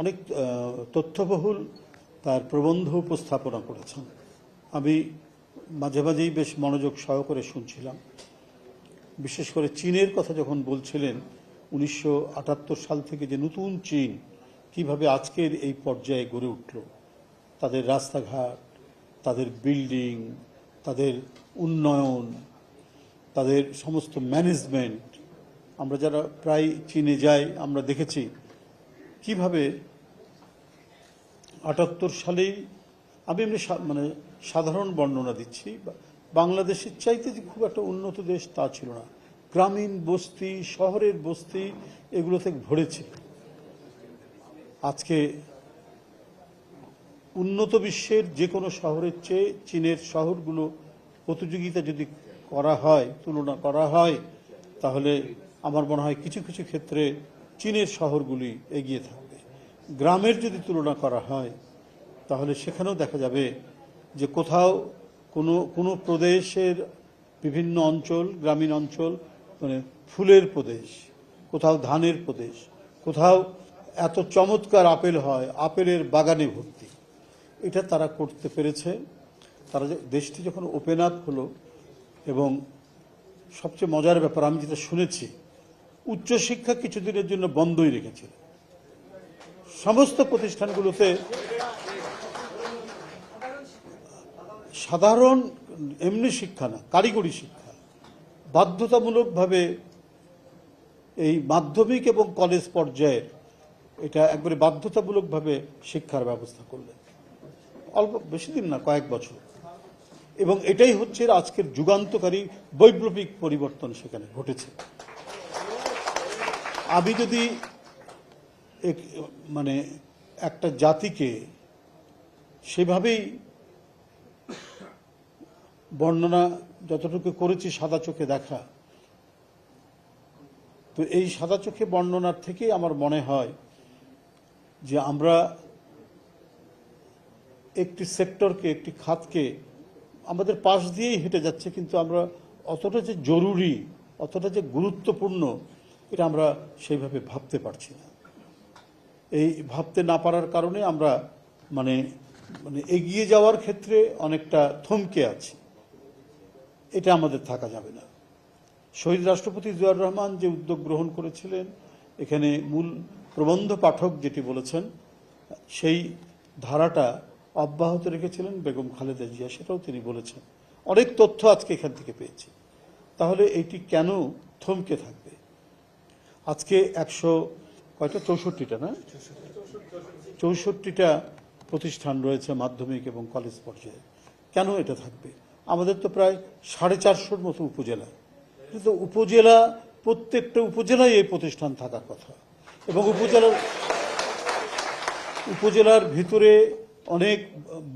অনেক তথ্যবহুল তার প্রবন্ধ উপস্থাপনা করেছেন। আমি মাঝে মাঝেই বেশ মনোযোগ সহকারে শুনছিলাম। বিশেষ করে চীনের কথা যখন বলছিলেন, 1978 সাল থেকে যে নতুন চীন কিভাবে আজকের এই পর্যায়ে গড়ে উঠল, তাদের রাস্তাঘাট, তাদের বিল্ডিং, তাদের উন্নয়ন, তাদের সমস্ত ম্যানেজমেন্ট, আমরা যারা প্রায় চীনে যাই আমরা দেখেছি কিভাবে 78 সালেই, আমি এমনি মানে সাধারণ বর্ণনা দিচ্ছি, বাংলাদেশের চাইতে যে খুব একটা উন্নত দেশ তা ছিল না। গ্রামীণ বস্তি, শহরের বস্তি এগুলোতে ভরেছে। আজকে উন্নত বিশ্বের যে কোনো শহরের চেয়ে চীনের শহরগুলো প্রতিযোগিতা যদি করা হয়, তুলনা করা হয়, তাহলে আমার মনে হয় কিছু কিছু ক্ষেত্রে চীনের শহরগুলি এগিয়ে থাকবে। গ্রামের যদি তুলনা করা হয় তাহলে সেখানেও দেখা যাবে যে কোথাও কোনো প্রদেশের বিভিন্ন অঞ্চল, গ্রামীণ অঞ্চল মানে ফুলের প্রদেশ, কোথাও ধানের প্রদেশ, কোথাও এত চমৎকার আপেল হয়, আপেলের বাগানে ভর্তি। এটা তারা করতে পেরেছে। তারা দেশটি যখন ওপেন আপ হলো, এবং সবচেয়ে মজার ব্যাপার আমি যেটা শুনেছি, উচ্চশিক্ষা কিছুদিনের জন্য বন্ধই রেখেছিল। সমস্ত প্রতিষ্ঠানগুলোতে সাধারণ এমনি শিক্ষা না, কারিগরি শিক্ষা বাধ্যতামূলকভাবে এই মাধ্যমিক এবং কলেজ পর্যায়ের এটা একবারে বাধ্যতামূলকভাবে শিক্ষার ব্যবস্থা করলেন। অল্প বেশি দিন না, কয়েক বছর। এবং এটাই হচ্ছে আজকের যুগান্তকারী বৈপ্লবিক পরিবর্তন সেখানে ঘটেছে। আমি যদি মানে একটা জাতিকে সেভাবেই বর্ণনা যতটুকু করেছি সাদা চোখে দেখা, তো এই সাদা চোখে বর্ণনার থেকেই আমার মনে হয় যে আমরা একটি সেক্টরকে, একটি খাতকে আমাদের পাশ দিয়েই হেঁটে যাচ্ছে, কিন্তু আমরা অতটা যে জরুরি, অতটা যে গুরুত্বপূর্ণ, এটা আমরা সেইভাবে ভাবতে পারছি না। এই ভাবতে না পারার কারণে আমরা মানে এগিয়ে যাওয়ার ক্ষেত্রে অনেকটা থমকে আছি। এটা আমাদের থাকা যাবে না। শহীদ রাষ্ট্রপতি জিয়াউর রহমান যে উদ্যোগ গ্রহণ করেছিলেন, এখানে মূল প্রবন্ধ পাঠক যেটি বলেছেন সেই ধারাটা অব্যাহত রেখেছিলেন বেগম খালেদা জিয়া, সেটাও তিনি বলেছেন। অনেক তথ্য আজকে এখান থেকে পেয়েছি। তাহলে এইটি কেন থমকে থাকবে? আজকে 164টা না 64টা প্রতিষ্ঠান রয়েছে মাধ্যমিক এবং কলেজ পর্যায়ে। কেন এটা থাকবে? আমাদের তো প্রায় 450-র মতো উপজেলা, কিন্তু উপজেলা, প্রত্যেকটা উপজেলায় এই প্রতিষ্ঠান থাকার কথা। এবং উপজেলার ভিতরে অনেক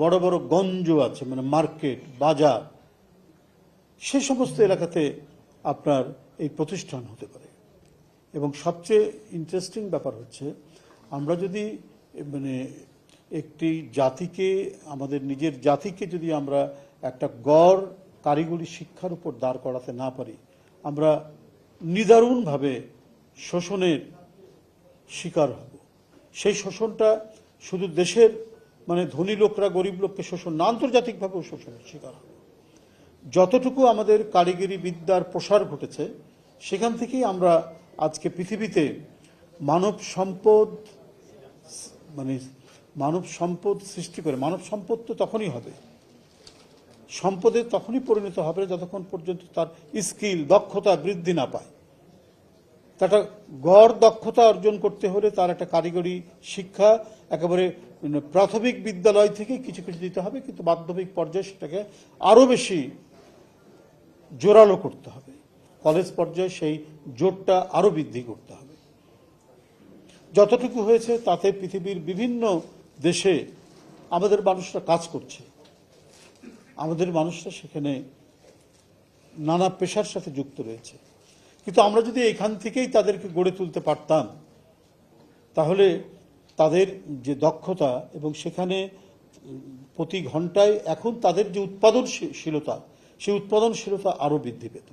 বড় বড় গঞ্জ আছে, মানে মার্কেট, বাজার, সে সমস্ত এলাকাতে আপনার এই প্রতিষ্ঠান হতে পারে। এবং সবচেয়ে ইন্টারেস্টিং ব্যাপার হচ্ছে, আমরা যদি মানে একটি জাতিকে, আমাদের নিজের জাতিকে যদি আমরা একটা গড় কারিগরি শিক্ষার উপর দাঁড় করাতে না পারি, আমরা নিদারুণভাবে শোষণের শিকার হব। সেই শোষণটা শুধু দেশের মানে ধনী লোকরা গরিব লোককে শোষণ না, আন্তর্জাতিকভাবেও শোষণের শিকার হবে। যতটুকু আমাদের কারিগরি বিদ্যার প্রসার ঘটেছে, সেখান থেকেই আমরা আজকে পৃথিবীতে মানব সম্পদ সৃষ্টি করে, মানব সম্পদ তো তখনই হবে, সম্পদে তখনই পরিণত হবে যতক্ষণ পর্যন্ত তার স্কিল, দক্ষতা বৃদ্ধি না পায়। একটা গড় দক্ষতা অর্জন করতে হলে তার একটা কারিগরি শিক্ষা একেবারে প্রাথমিক বিদ্যালয় থেকে কিছু কিছু দিতে হবে, কিন্তু মাধ্যমিক পর্যায়ে সেটাকে আরো বেশি জোরালো করতে হবে। কলেজ পর্যায়ে সেই জোরটা আরো বৃদ্ধি করতে হবে। যতটুকু হয়েছে তাতে পৃথিবীর বিভিন্ন দেশে আমাদের মানুষরা কাজ করছে। আমাদের মানুষরা সেখানে নানা পেশার সাথে যুক্ত রয়েছে। কিন্তু আমরা যদি এখান থেকেই তাদেরকে গড়ে তুলতে পারতাম, তাহলে তাদের যে দক্ষতা এবং সেখানে প্রতি ঘন্টায় এখন তাদের যে উৎপাদনশীলতা, সেই উৎপাদনশীলতা আরো বৃদ্ধি পেত।